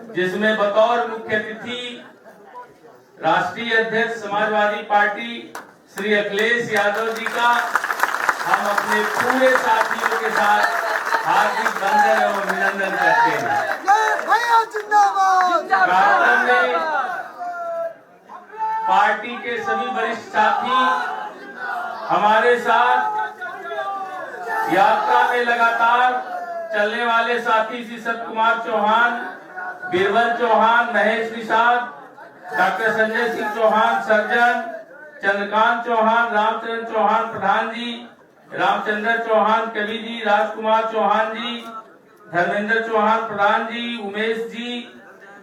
जिसमें बतौर मुख्य अतिथि राष्ट्रीय अध्यक्ष समाजवादी पार्टी श्री अखिलेश यादव जी का हम अपने पूरे साथियों के साथ हार्दिक वंदन एवं अभिनंदन करते हैं। कार्यक्रम में पार्टी के सभी वरिष्ठ साथी हमारे साथ यात्रा में लगातार चलने वाले साथी श्री सत कुमार चौहान, बीरबल चौहान, महेश निषाद, डॉक्टर संजय सिंह चौहान सर्जन, चंद्रकांत चौहान, रामचंद्र चौहान प्रधान जी, रामचंद्र चौहान कवि जी, राजकुमार चौहान जी, धर्मेंद्र चौहान प्रधान जी, उमेश जी,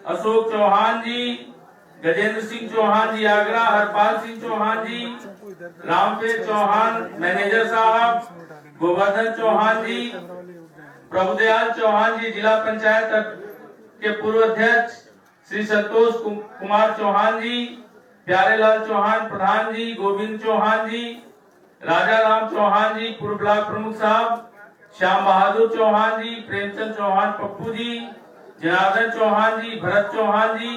अशोक चौहान जी, गजेंद्र सिंह चौहान जी आगरा, हरपाल सिंह चौहान जी, रामफेर चौहान मैनेजर साहब, गोवर्धन चौहान जी, प्रभुदयाल चौहान जी जिला पंचायत के पूर्व अध्यक्ष, श्री संतोष कुमार चौहान जी, प्यारेलाल चौहान प्रधान जी, गोविंद चौहान जी, राजा राम चौहान जी पूर्व ब्लॉक प्रमुख साहब, श्याम बहादुर चौहान जी, प्रेमचंद चौहान पप्पू जी, जनार्दन चौहान जी, भरत चौहान जी,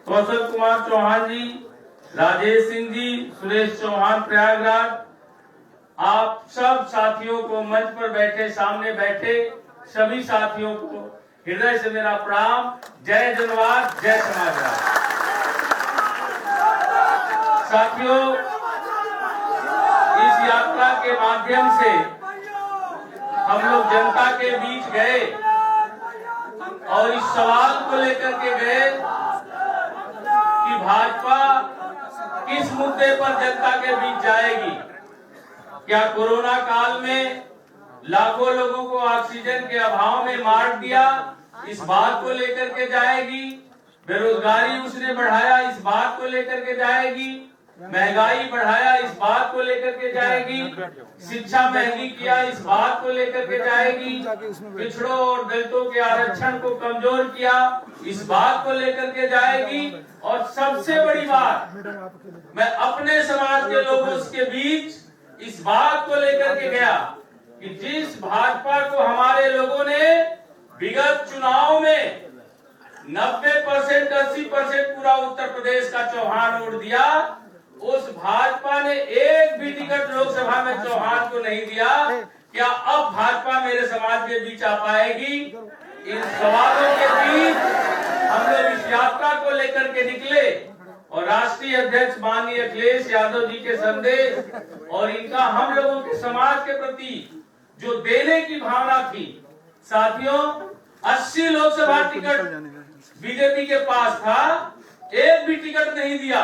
कौशल कुमार चौहान जी, राजेश सिंह जी, सुरेश चौहान प्रयागराज, आप सब साथियों को मंच पर बैठे, सामने बैठे सभी साथियों को हृदय से मेरा प्रणाम। जय जनवाद, जय समाजवाद। साथियों, इस यात्रा के माध्यम से हम लोग जनता के बीच गए और इस सवाल को लेकर के गए कि भाजपा किस मुद्दे पर जनता के बीच जाएगी। क्या कोरोना काल में लाखों लोगों को ऑक्सीजन के अभाव में मार दिया, इस बात को लेकर के जाएगी। बेरोजगारी उसने बढ़ाया, इस बात को लेकर के जाएगी। महंगाई बढ़ाया, इस बात को लेकर के जाएगी। शिक्षा महंगी किया, इस बात को लेकर के जाएगी। पिछड़ों और दलितों के आरक्षण को कमजोर किया, इस बात को लेकर के जाएगी। और सबसे बड़ी बात, मैं अपने समाज के लोगों के बीच इस बात को लेकर के गया कि जिस भाजपा को हमारे लोगों ने विगत चुनाव में 90% 80% पूरा उत्तर प्रदेश का चौहान वोट दिया, उस भाजपा ने एक भी टिकट लोकसभा में चौहान को नहीं दिया। क्या अब भाजपा मेरे समाज के बीच आ पाएगी? इन सवालों के बीच हम लोग इस यात्रा को लेकर के निकले और राष्ट्रीय अध्यक्ष माननीय अखिलेश यादव जी के संदेश और इनका हम लोगों के समाज के प्रति जो देने की भावना थी। साथियों, 80 लोकसभा टिकट बीजेपी के पास था, एक भी टिकट नहीं दिया।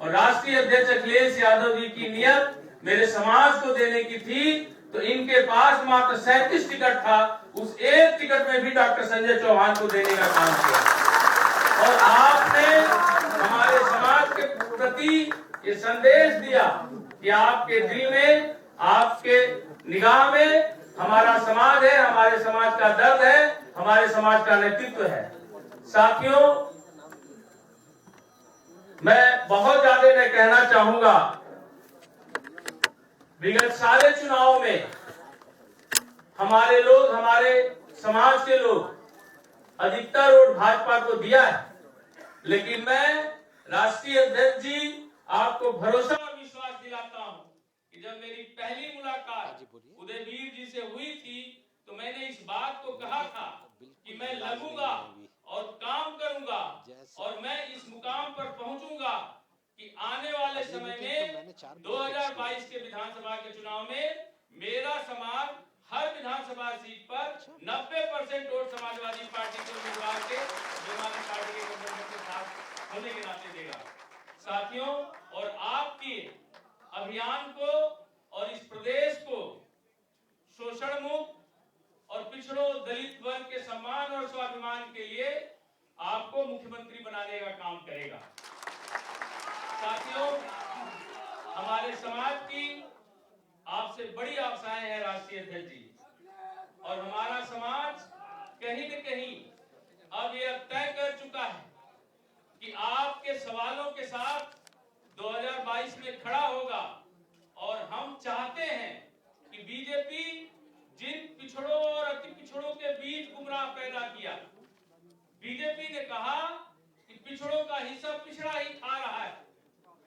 और राष्ट्रीय अध्यक्ष अखिलेश यादव जी की नियत मेरे समाज को देने की थी, तो इनके पास मात्र 37 टिकट था। उस एक टिकट में भी डॉक्टर संजय चौहान को देने का काम किया। और आपने हमारे समाज के प्रति ये संदेश दिया कि आपके दिल में, आपके निगाह में हमारा समाज है, हमारे समाज का दर्द है, हमारे समाज का नेतृत्व है। साथियों, मैं बहुत ज्यादा नहीं कहना चाहूंगा। विगत सारे चुनाव में हमारे लोग, हमारे समाज के लोग अधिकतर वोट भाजपा को दिया है, लेकिन मैं राष्ट्रीय अध्यक्ष जी आपको भरोसा और विश्वास दिलाता हूं कि जब मेरी पहली मुलाकात उदयवीर जी से हुई थी, तो मैंने इस बात को कहा था कि मैं लगूंगा और काम करूंगा और मैं इस मुकाम पर पहुंचूंगा कि आने वाले समय में 2022 के विधानसभा के चुनाव में मेरा समाज हर विधानसभा सीट पर 90% वोट समाजवादी पार्टी के उम्मीदवार के पार्टी के गठबंधन के साथ होने के नाते देगा। साथियों, और आपके अभियान को और इस प्रदेश को शोषण मुक्त और पिछड़ों दलित वर्ग के सम्मान और स्वाभिमान के लिए आपको मुख्यमंत्री बनाने का काम करेगा। साथियों, हमारे समाज की आपसे बड़ी आशाएं हैं राष्ट्रीय अध्यक्ष जी, और हमारा समाज कहीं न कहीं अब यह तय कर चुका है कि आपके सवालों के साथ 2022 में खड़ा होगा। और हम चाहते हैं कि बीजेपी जिन पिछड़ों और अति पिछड़ों के बीच गुमराह पैदा किया, बीजेपी ने कहा कि पिछड़ों का हिस्सा पिछड़ा ही खा रहा है,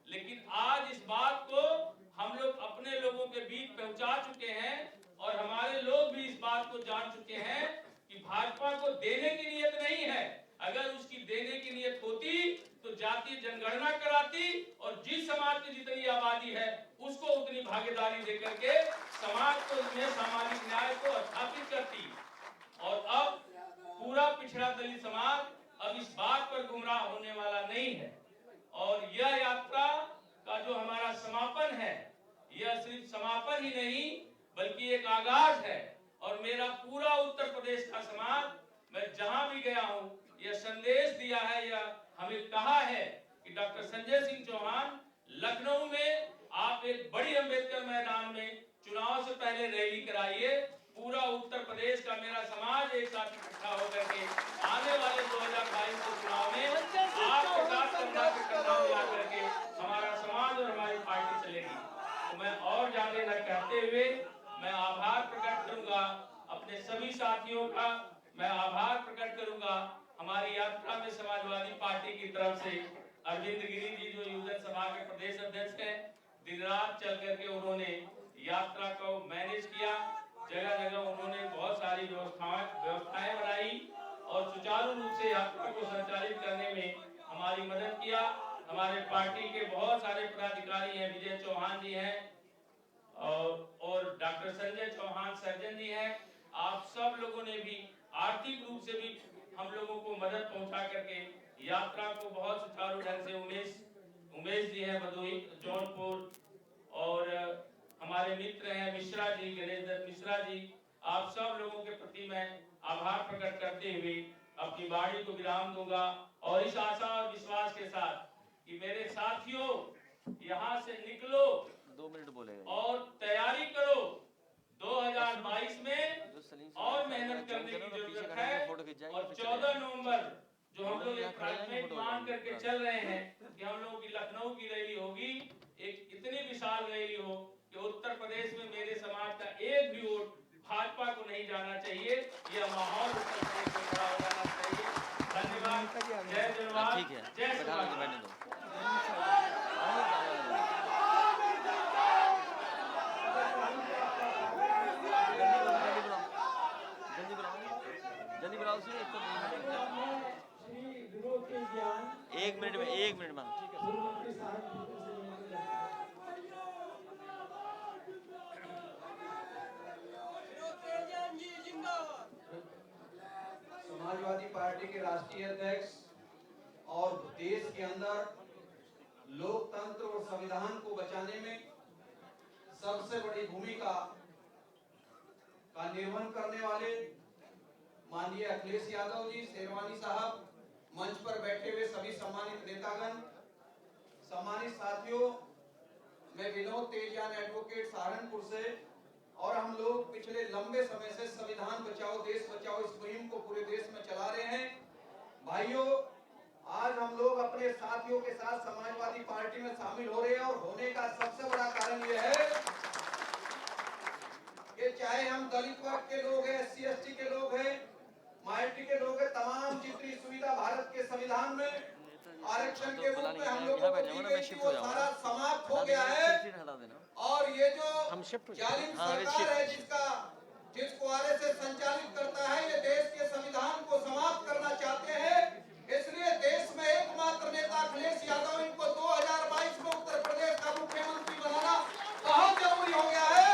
लेकिन आज इस बात को हम लोग अपने लोगों के बीच पहुंचा चुके हैं और हमारे लोग भी इस बात को जान चुके हैं कि भाजपा को देने की नियत नहीं है। अगर उसकी देने की नियत होती तो जातीय जनगणना कराती और जिस समाज की जितनी आबादी है उसको उतनी भागीदारी देकर के समाज को इसमें सामाजिक न्याय को स्थापित करती। और अब पूरा पिछड़ा दलित समाज अब इस बात पर गुमराह होने वाला नहीं है। और यह यात्रा का जो हमारा समापन है, यह सिर्फ समापन ही नहीं बल्कि एक आगाज है। और मेरा पूरा उत्तर प्रदेश का समाज, मैं जहां भी गया हूं, यह संदेश दिया है, यह हमें कहा है कि डॉक्टर संजय सिंह चौहान लखनऊ में आप एक बड़ी अंबेडकर मैदान में चुनाव से पहले रैली कराइए। पूरा उत्तर प्रदेश का मेरा समाज एक साथ इकट्ठा होकर के आने वाले 2022 के चुनाव में आपके साथ कंधा से कंधा मिला करके हमारा समाज और हमारी पार्टी चलेगी। तो मैं और ज्यादा न कहते हुए मैं आभार प्रकट करूंगा अपने सभी साथियों का, मैं आभार प्रकट करूंगा हमारी यात्रा में समाजवादी पार्टी की तरफ से अरविंद गिरी जी जो युवजन सभा के प्रदेश अध्यक्ष हैं, दिन रात चल करके उन्होंने यात्रा को मैनेज किया। जगह जगह उन्होंने बहुत सारी व्यवस्थाएं बनाई और सुचारू रूप से यात्रा को संचालित करने में हमारी मदद किया। हमारे पार्टी के बहुत सारे पदाधिकारी हैं, विजय चौहान जी हैं और डॉक्टर संजय चौहान सर्जन जी हैं। आप सब लोगों ने भी आर्थिक रूप से भी हम लोगों को मदद पहुंचा करके यात्रा को बहुत सुचारू ढंग से उमेश जी हैं भदोही जौनपुर, और हमारे मित्र हैं मिश्रा जी, गणेश दत्त मिश्रा जी, आप सब लोगों के प्रति मैं आभार प्रकट करते हुए अपनी वाणी को विराम दूंगा और इस आशा और विश्वास के साथ कि मेरे साथियों यहाँ से निकलो, 2 मिनट बोलेगा और तैयारी करो 2022 में और मेहनत करने की जरूरत है। और 14 नवंबर जो हम लोग एक प्राइवेट मान करके चल रहे हैं कि हम लोगों की लखनऊ की रैली होगी, एक इतनी विशाल रैली हो कि उत्तर प्रदेश में मेरे समाज का एक भी वोट भाजपा को नहीं जाना चाहिए। यह माहौल उत्तर प्रदेश में खड़ा हो जाना चाहिए। धन्यवाद। जय जवान, ठीक है, जय बैठा श्री बैठने दो। जल्दी बुलाओ से एक मिनट में 1 मिनट में ठीक है। समाजवादी पार्टी के राष्ट्रीय अध्यक्ष और देश के अंदर लोकतंत्र और संविधान को बचाने में सबसे बड़ी भूमिका का निर्वहन करने वाले माननीय अखिलेश यादव जी, शेरवानी साहब, मंच पर बैठे हुए सभी सम्मानित नेतागण, सम्मानित साथियों, मैं विनोद तेजयान एडवोकेट सहारनपुर से, और हम लोग पिछले लंबे समय से संविधान बचाओ देश बचाओ इस मुहिम को पूरे देश में चला रहे हैं। भाइयों, आज हम लोग अपने साथियों के साथ समाजवादी पार्टी में शामिल हो रहे हैं और होने का सबसे बड़ा कारण यह है कि चाहे हम दलित वर्ग के लोग हैं, SC ST के लोग हैं, माइनॉरिटी के लोग हैं, तमाम जितनी सुविधा भारत के संविधान में आरक्षण के रूप में हम लोग को दी गई थी वो सारा समाप्त हो गया है। और ये जो जालिम सरकार है जिसको RSS संचालित करता है, ये देश के संविधान को समाप्त करना चाहते हैं। इसलिए देश में एकमात्र नेता अखिलेश यादव, इनको 2022 में उत्तर प्रदेश का मुख्यमंत्री बनाना बहुत जरूरी हो गया है।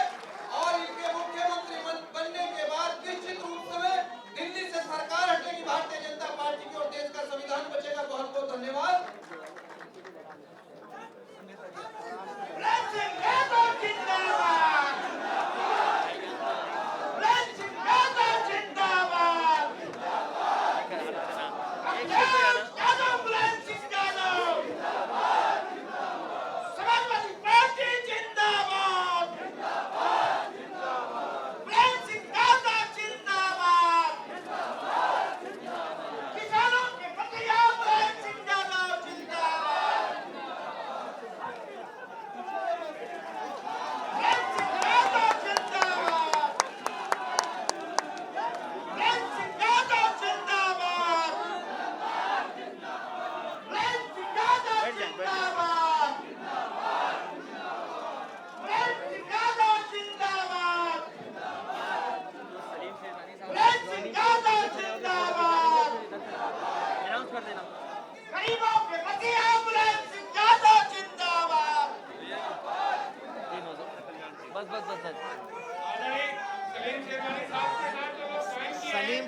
और इनके मुख्यमंत्री बनने के बाद निश्चित रूप से दिल्ली से सरकार हटेगी भारतीय जनता पार्टी की और देश का संविधान बचेगा। बहुत बहुत धन्यवाद।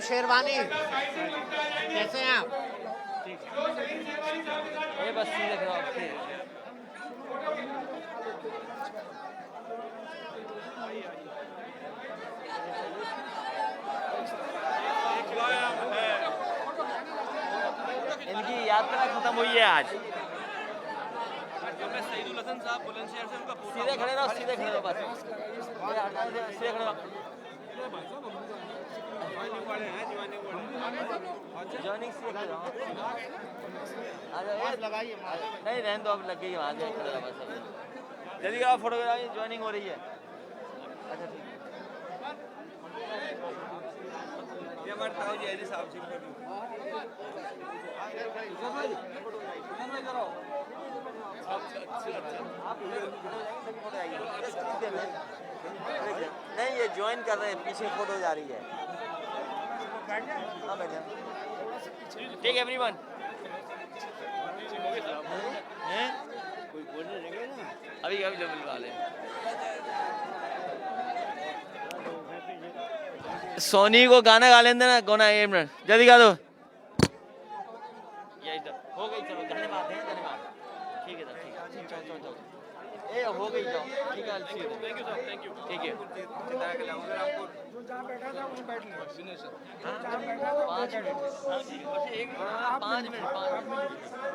शेरवानी कैसे हैं आप? ये बस सीधे खड़ो आप सीधे। इनकी यात्रा खत्म हुई है आज। सीधे खड़े रहो, सीधे खड़े रहो, बस सीधे खड़े रहो। जॉइनिंग सीधे खड़े रहो। लगाइए नहीं रहने दो, अब लग गई वहाँ से खड़े रहो बस। जल्दी करो, फोटोग्राफी ज्वाइनिंग हो रही है। अच्छा ठीक है। ये हमारे ताऊ जी है साहब जी। नहीं ये ज्वाइन कर रहे हैं, पीछे फोटो जा रही है। हाँ भैया ठीक है एवरीवन। कोई बोलने लगे ना अभी अभी जो बुलवा ले। सोनी को गाना गा लेंगे ना, गाना 1 मिनट जल्दी गा दो। ये इधर हो गई, चलो धन्यवाद है, धन्यवाद। ठीक है सर, ठीक है, चलो चलो चलो ए हो गई, जाओ ठीक है। Thank you sir, thank you. ठीक है 5 मिनट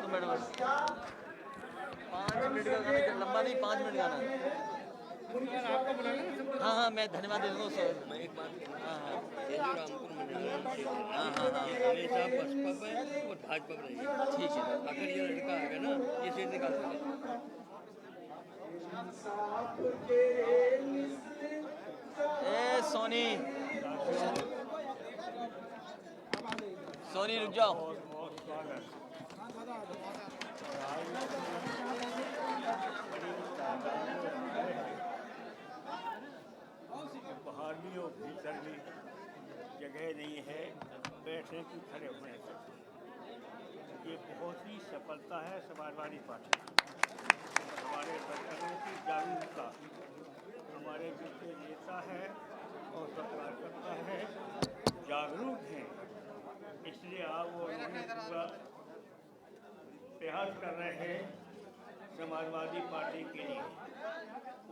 2 मिनट बस। 5 मिनट का गाना लंबा नहीं, 5 मिनट गाना। हाँ हाँ मैं धन्यवाद दे दूँगा सर। मैं एक बात हाँ हाँ हाँ हाँ हमेशा बसपा पे और भाजपा पे रहिए। ठीक है अगर ये लड़का आएगा ना ये सीट निकाल देंगे। ए सोनी सोनी रुक जाओ। बाहर भी और भीतर भी जगह नहीं है बैठने की, खड़े होने की। ये बहुत ही सफलता है समाजवादी पार्टी, हमारे वर्करों की जागरूकता, हमारे जितने नेता हैं और कार्यकर्ता है जागरूक हैं, इसलिए आप वो पूरा प्रयास कर रहे हैं समाजवादी पार्टी के लिए।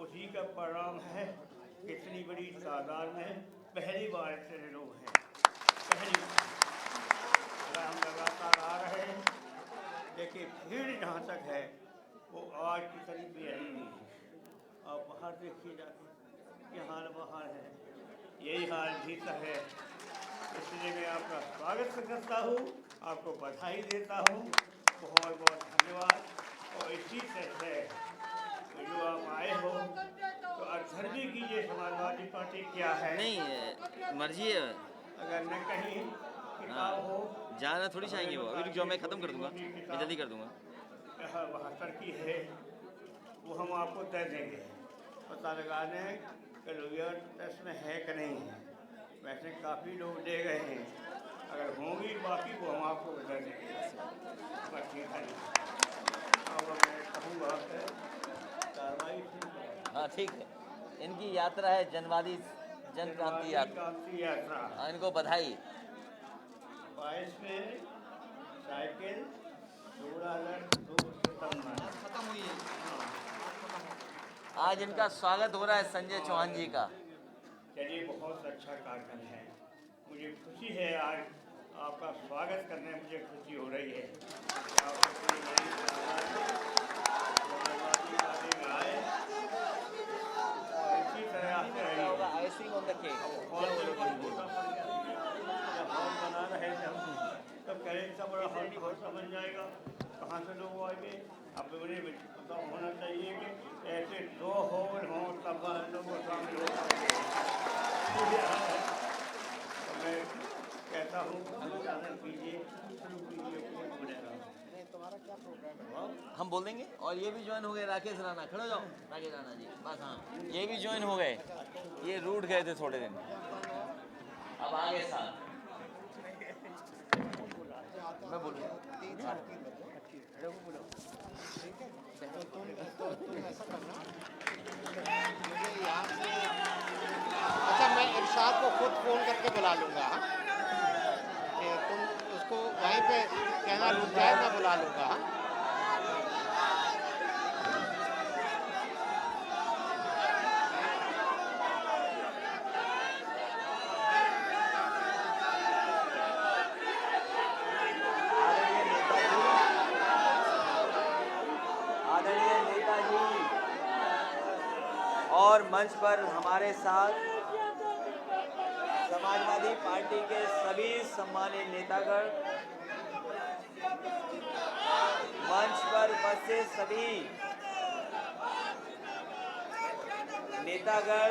उसी का परिणाम है कितनी बड़ी तादाद में पहली बार ऐसे लोग हैं। पहली अगर हम लगातार आ रहे हैं, देखिए भीड़ जहाँ तक है वो आज की करीब भी रही नहीं है। आप बाहर देखिए जाके ये हाल बाहर है, यही हाल भीतर है। इसलिए मैं आपका स्वागत करता हूँ, आपको बधाई देता हूँ, बहुत बहुत धन्यवाद। और इसी तरह से जो आप आए हो तो अक्सर भी कीजिए, समाजवादी पार्टी क्या है नहीं मर्जी है। अगर न कहीं किताब हो जाना थोड़ी चाहेंगे वो। अभी रुक जाओ मैं ख़त्म कर दूंगा, मैं जल्दी कर दूंगा। 72 की है वो हम आपको दे देंगे, पता लगाने कि लोहिया टेस्ट में है कि नहीं है। वैसे काफ़ी लोग दे गए हैं, अगर होंगी बाकी वो हम आपको बता देंगे। बस ठीक है, अब मैं कहूँगा कार्रवाई। हाँ ठीक है, इनकी यात्रा है जनवादी जन क्रांति यात्रा। हाँ इनको बधाई। 22 में साइकिल 16,200 खत्म हुई है। आज इनका स्वागत हो रहा है संजय चौहान जी का। चलिए बहुत अच्छा कार्यक्रम है, मुझे खुशी है आज आपका स्वागत करने में मुझे खुशी हो रही है। आप अपनी नई समाजवादी पार्टी में आए और इसी तरह आते रहिए। Icing on the cake. Hall बना रहे थे हम, तब करें इतना बड़ा हॉल भरोसा बन जाएगा, कहाँ से लोग आएंगे। अब उन्हें पता होना चाहिए कि ऐसे 2 हॉल हों तब लोगों शामिल हो पाएंगे। तो मैं कहता हूँ कीजिए, शुरू कीजिए, बनेगा। हम बोल देंगे। और ये भी ज्वाइन हो गए, राकेश राणा, खड़े हो जाओ राकेश राणा जी बस। हाँ ये भी ज्वाइन हो गए, ये रूठ गए थे थोड़े दिन, अब आगे साथ मैं बोलूँ। अच्छा मैं इरशाद को खुद फोन करके बुला लूंगा। वहीं पे कहना रुक जाए, मैं बुला लूंगा। आदरणीय नेताजी और मंच पर हमारे साथ समाजवादी पार्टी के सभी सम्मानित नेतागण, मंच पर उपस्थित सभी नेतागण,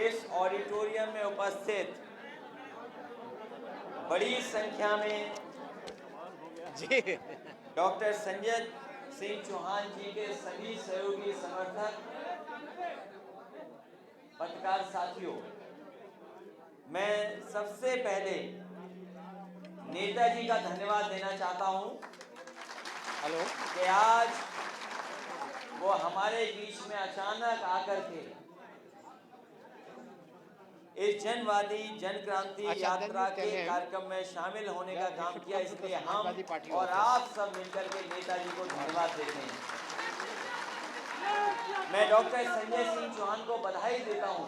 इस ऑडिटोरियम में उपस्थित बड़ी संख्या में जी डॉक्टर संजय सिंह चौहान जी के सभी सहयोगी समर्थक, पत्रकार साथियों, मैं सबसे पहले नेताजी का धन्यवाद देना चाहता हूं हेलो कि आज वो हमारे बीच में अचानक आकर के इस जनवादी जन क्रांति यात्रा के कार्यक्रम में शामिल होने का काम किया। इसलिए हम और आप सब मिलकर के नेताजी को धन्यवाद देते हैं। मैं डॉक्टर संजय सिंह चौहान को बधाई देता हूं,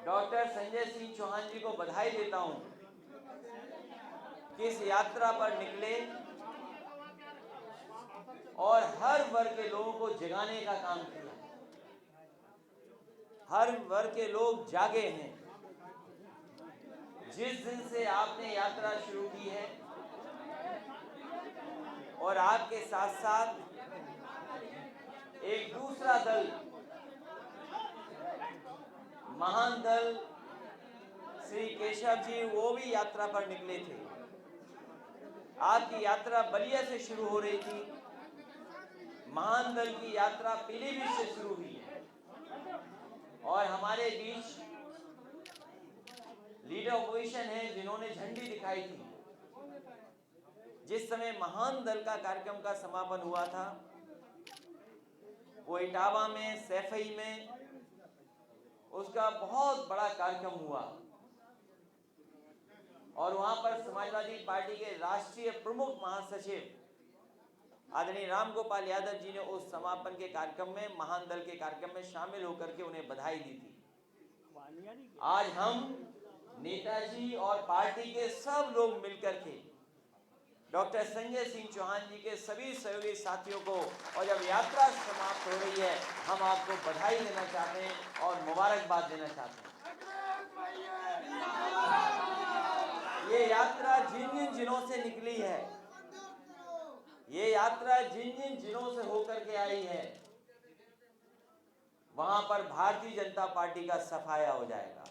डॉक्टर संजय सिंह चौहान जी को बधाई देता हूं कि इस यात्रा पर निकले और हर वर्ग के लोगों को जगाने का काम किया। हर वर्ग के लोग जागे हैं। जिस दिन से आपने यात्रा शुरू की है और आपके साथ साथ एक दूसरा दल, महान दल श्री केशव जी, वो भी यात्रा पर निकले थे। आपकी यात्रा बलिया से शुरू हो रही थी, महान दल की यात्रा पीलीभीत से शुरू हुई है और हमारे बीच लीडर ऑपोजिशन है जिन्होंने झंडी दिखाई थी। जिस समय महान दल का कार्यक्रम का समापन हुआ था वो इटावा में, सैफई में उसका बहुत बड़ा कार्यक्रम हुआ और वहां पर समाजवादी पार्टी के राष्ट्रीय प्रमुख महासचिव आदरणीय राम गोपाल यादव जी ने उस समापन के कार्यक्रम में, महान दल के कार्यक्रम में शामिल होकर के उन्हें बधाई दी थी। आज हम नेताजी और पार्टी के सब लोग मिलकर के डॉक्टर संजय सिंह चौहान जी के सभी सहयोगी साथियों को, और जब यात्रा समाप्त हो रही है, हम आपको बधाई देना चाहते हैं और मुबारकबाद देना चाहते हैं। ये यात्रा जिन जिन जिलों से निकली है, ये यात्रा जिन जिन जिलों से होकर के आई है, वहां पर भारतीय जनता पार्टी का सफाया हो जाएगा।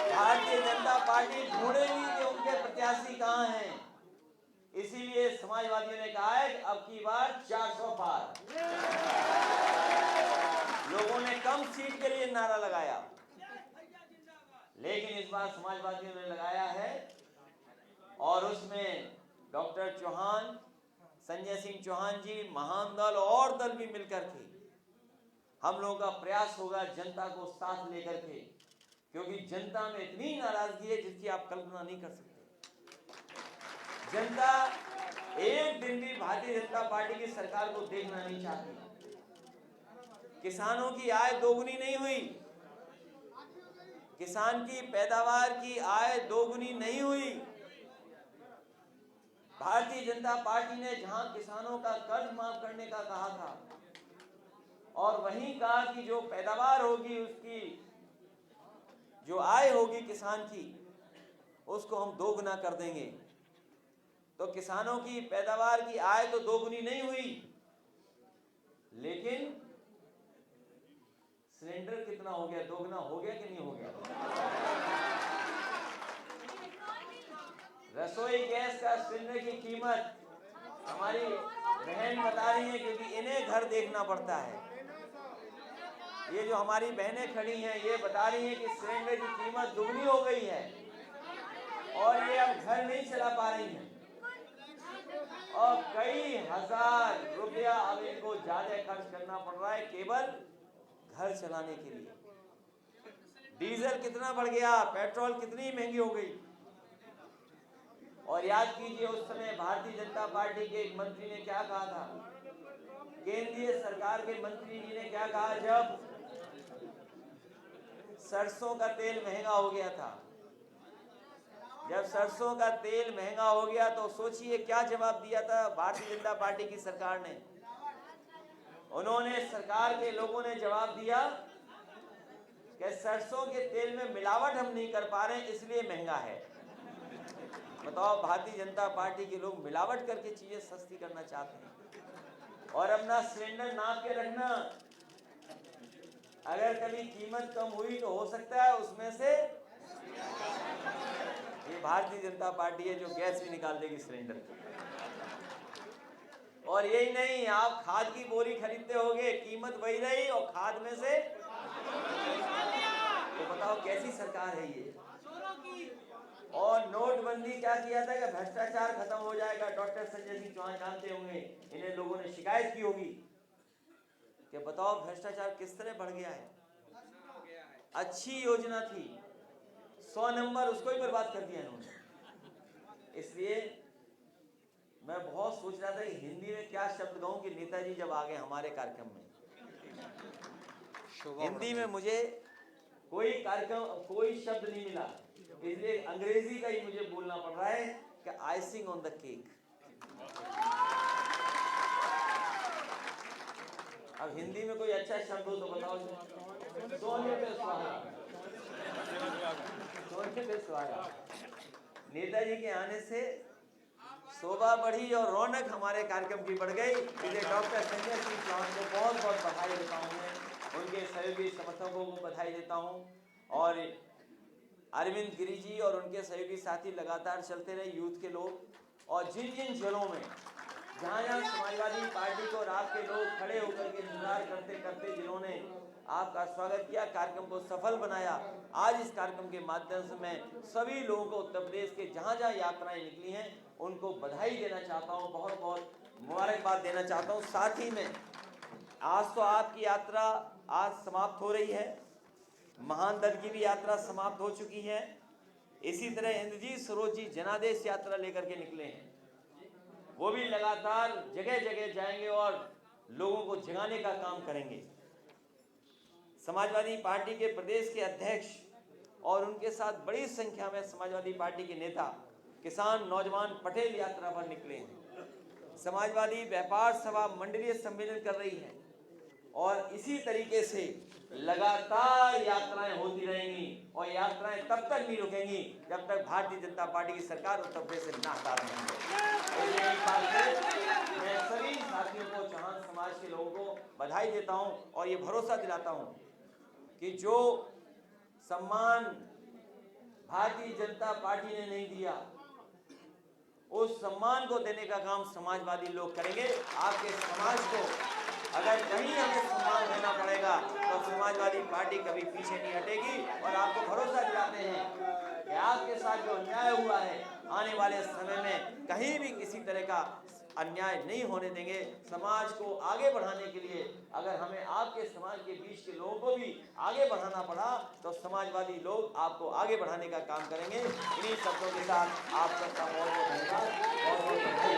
भारतीय जनता पार्टी ढूंढेगी कि उनके प्रत्याशी कहां हैं। इसीलिए समाजवादियों ने कहा है अब की बार 400 पार। लोगों ने कम सीट के लिए नारा लगाया, लेकिन इस बार समाजवादियों ने लगाया है और उसमें डॉक्टर चौहान, संजय सिंह चौहान जी, महान दल और दल भी मिलकर के हम लोगों का प्रयास होगा जनता को साथ लेकर के, क्योंकि जनता में इतनी नाराजगी है जिसकी आप कल्पना नहीं कर सकते। जनता एक दिन भी भारतीय जनता पार्टी की सरकार को देखना नहीं चाहती। किसानों की आय दोगुनी नहीं हुई, किसान की पैदावार की आय दोगुनी नहीं हुई। भारतीय जनता पार्टी ने जहां किसानों का कर्ज माफ करने का कहा था और वहीं कहा कि जो पैदावार होगी, उसकी जो आय होगी किसान की, उसको हम दोगुना कर देंगे। तो किसानों की पैदावार की आय तो दोगुनी नहीं हुई, लेकिन सिलेंडर कितना हो गया, दोगुना हो गया कि नहीं हो गया? रसोई गैस का सिलेंडर की कीमत हमारी बहन बता रही है, क्योंकि इन्हें घर देखना पड़ता है। ये जो हमारी बहनें खड़ी हैं, ये बता रही हैं कि सिलेंडर की कीमत दुगनी हो गई है और ये अब घर नहीं चला पा रही हैं और कई हजार रुपया अब इनको ज्यादा खर्च करना पड़ रहा है केवल घर चलाने के लिए। डीजल कितना बढ़ गया, पेट्रोल कितनी महंगी हो गई। और याद कीजिए उस समय भारतीय जनता पार्टी के एक मंत्री ने क्या कहा था, केंद्रीय सरकार के मंत्री जी ने क्या कहा जब सरसों का तेल महंगा हो गया था। जब सरसों का तेल महंगा हो गया तो सोचिए क्या जवाब दिया था भारतीय जनता पार्टी की सरकार ने। उन्होंने, सरकार के लोगों ने जवाब दिया कि सरसों के तेल में मिलावट हम नहीं कर पा रहे इसलिए महंगा है। बताओ, भारतीय जनता पार्टी के लोग मिलावट करके चीजें सस्ती करना चाहते हैं। और अपना सिलेंडर नाप के रखना, अगर कभी कीमत कम हुई तो हो सकता है उसमें से ये भारतीय जनता पार्टी है जो गैस भी निकाल देगी सिलेंडर। और यही नहीं, आप खाद की बोरी खरीदते होगे, कीमत वही रही और खाद में से, तो बताओ कैसी सरकार है ये। और नोटबंदी क्या किया था कि भ्रष्टाचार खत्म हो जाएगा। डॉक्टर संजय सिंह चौहान जानते होंगे, इन्हें लोगों ने शिकायत की होगी कि बताओ भ्रष्टाचार किस तरह बढ़ गया है। अच्छी योजना थी, 100 नंबर, उसको ही बर्बाद कर दिया इन्होंने। इसलिए मैं बहुत सोच रहा था कि हिंदी में क्या शब्द कहूं कि नेताजी जब आ गए हमारे कार्यक्रम में। हिंदी में मुझे कोई कार्यक्रम, कोई शब्द नहीं मिला, इसलिए अंग्रेजी का ही मुझे बोलना पड़ रहा है कि आइसिंग ऑन द केक। अब हिंदी में कोई अच्छा शब्द हो तो बताओ। सोने पे सुहागा, सोने पे सुहागा। नेताजी के आने से शोभा बढ़ी और रौनक हमारे कार्यक्रम की बढ़ गई। इसलिए डॉक्टर संजय सिंह चौहान को बहुत बहुत बधाई देता हूँ मैं, उनके सहयोगी समर्थकों को बधाई देता हूँ। और अरविंद गिरी जी और उनके सहयोगी साथी लगातार चलते रहे, यूथ के लोग। और जिन जिन जिलों में जहाँ जहाँ समाजवादी पार्टी को और आपके लोग खड़े होकर के इंतजार करते करते जिन्होंने आपका स्वागत किया, कार्यक्रम को सफल बनाया, आज इस कार्यक्रम के माध्यम से मैं सभी लोगों को उत्तर प्रदेश के जहाँ जहाँ यात्राएं निकली हैं उनको बधाई देना चाहता हूँ, बहुत बहुत मुबारकबाद देना चाहता हूँ। साथ ही में आज तो आपकी यात्रा आज समाप्त हो रही है, महान दल की भी यात्रा समाप्त हो चुकी है। इसी तरह इंद्रजीत सरोज जी जनादेश यात्रा लेकर के निकले हैं, वो भी लगातार जगह जगह जाएंगे और लोगों को जगाने का काम करेंगे। समाजवादी पार्टी के प्रदेश के अध्यक्ष और उनके साथ बड़ी संख्या में समाजवादी पार्टी के नेता, किसान, नौजवान पटेल यात्रा पर निकले हैं। समाजवादी व्यापार सभा मंडलीय सम्मेलन कर रही है और इसी तरीके से लगातार यात्राएं होती रहेंगी और यात्राएं तब तक नहीं रुकेंगी जब तक भारतीय जनता पार्टी की सरकार उत्तर प्रदेश से ना हटा रही है। मैं सभी साथियों को, चौहान समाज के लोगों को बधाई देता हूं और ये भरोसा दिलाता हूं कि जो सम्मान भारतीय जनता पार्टी ने नहीं दिया, उस सम्मान को देने का काम समाजवादी लोग करेंगे। आपके समाज को अगर कहीं हमें सम्मान देना पड़ेगा तो समाजवादी पार्टी कभी पीछे नहीं हटेगी। और आपको भरोसा दिलाते हैं कि आपके साथ जो अन्याय हुआ है, आने वाले समय में कहीं भी किसी तरह का अन्याय नहीं होने देंगे। समाज को आगे बढ़ाने के लिए अगर हमें आपके समाज के बीच के लोगों को भी आगे बढ़ाना पड़ा तो समाजवादी लोग आपको आगे बढ़ाने का काम करेंगे। इन्हीं शब्दों के साथ आप सबका बहुत बहुत धन्यवाद, बहुत बहुत बधाई।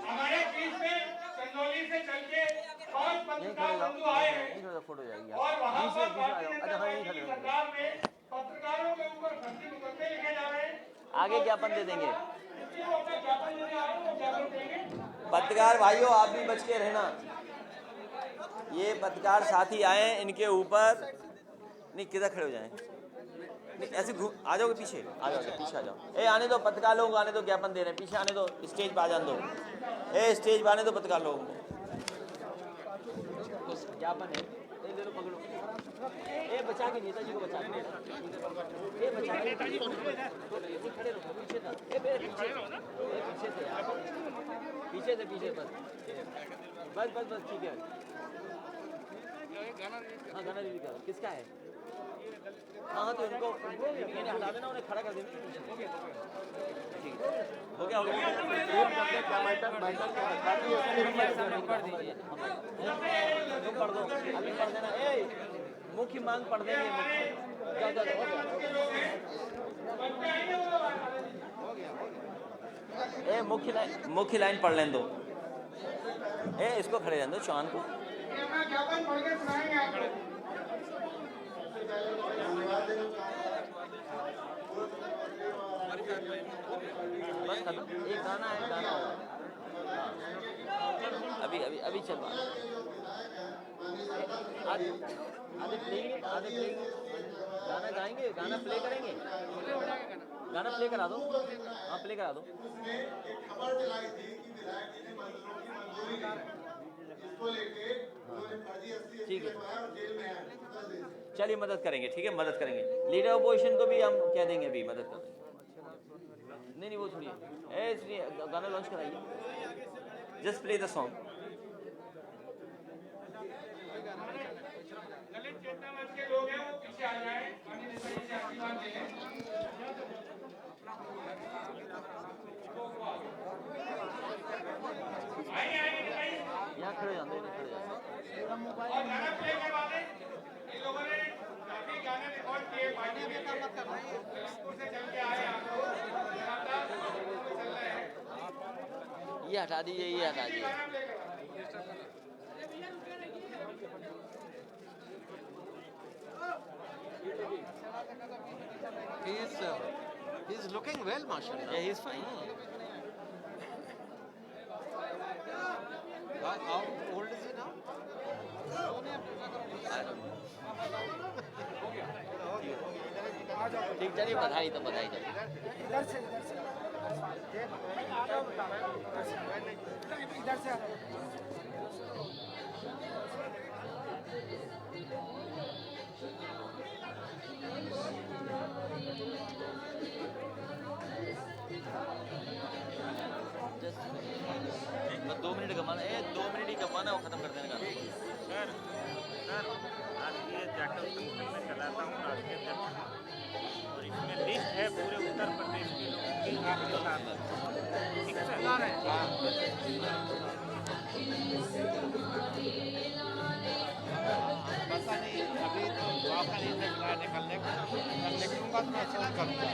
हमारे बीच में चंदौली से चल के 5 पत्रकार बंधु आए हैं फोटो जाएगी और वहाँ पर भारतीय जनता पार्टी की सरकार में पत्रकारों के ऊपर भर्ती मुकदमे लिखे जा रहे हैं। आगे ज्ञापन दे देंगे। वो अपना ज्ञापन देने आए हैं, वो ज्ञापन देंगे। पत्रकार भाइयों, आप भी बच के रहना। ये पत्रकार साथी आए हैं, इनके ऊपर नहीं, किधर खड़े हो जाएं, नहीं ऐसे आ जाओगे पीछे, आ जाओ पीछे आ जाओ। ए आने दो, पत्रकार लोगों को आने दो, ज्ञापन दे रहे हैं, पीछे आने दो, स्टेज पर आ जाने दो। ए स्टेज पर आने दो पत्रकार लोगों को, ज्ञापन है। ए ले लो, पकड़ो, ए बचा के नेताजी को बचा के, ए बचा के नेताजी को खड़े रहो, पीछे था, ए पीछे से यार, पीछे से, पीछे बस बस बस बस, ठीक है। हाँ गाना रिलीज करो, किसका है? हाँ तो इनको मैंने हटा देना, उन्हें खड़ा कर देना। ठीक है, हो गया हो गया। पढ़ दो, अभी पढ़ देना। मुख्य मांग पढ़ देंगे। मुख्य लाइन पढ़ लें दो। इसको खड़े रहने दो, चौहान को। ज्ञापन पढ़ के सुनाएंगे आपको। बस खत्म। एक गाना है, गाना अभी अभी अभी चलवा। आधे प्लेइंग गाना गाएंगे, गाना प्ले करेंगे। गाना प्ले करा दो। हाँ प्ले करा दो। ठीक है, चलिए मदद करेंगे। ठीक है, मदद करेंगे। लीडर अपोजिशन को भी हम कह देंगे, अभी मदद कर देंगे। नहीं वो छोड़िए, गाना लॉन्च कराइए। Just play the song. Dalit Chetna Manch के लोग हैं वो पीछे आ जाएं, माननीय नेता जी से आशीर्वाद ले लें। यहाँ खड़े जाते हैं, खड़े जाते। और गाना प्ले करवा दें। इन लोगों ने काफी गाने रिकॉर्ड किए, पार्टी में काम मत करना है। जबलपुर से चल के आए आप लोग, लगातार चल रहे हैं। ये हटा दीजिए, ये हटा दीजिए। गाना प्ले करवा He's looking well, mashallah. Yeah, he's fine. How old is he now? ठीक, चलिए बधाई तो बधाई चलिए। इधर से बस 2 मिनट कमाना है, 2 मिनट ही कमाना है, वो खत्म कर देने का। सर आज ये जाकर फंक्शन में चलाता हूँ राष्ट्रीय अध्यक्ष, और इसमें लिस्ट है पूरे उत्तर प्रदेश के लोगों की। आप बता दें, ठीक है सर? पता नहीं, अभी तो मौका नहीं निकला निकलने का। निकलूंगा तो मैं फोन करूँगा।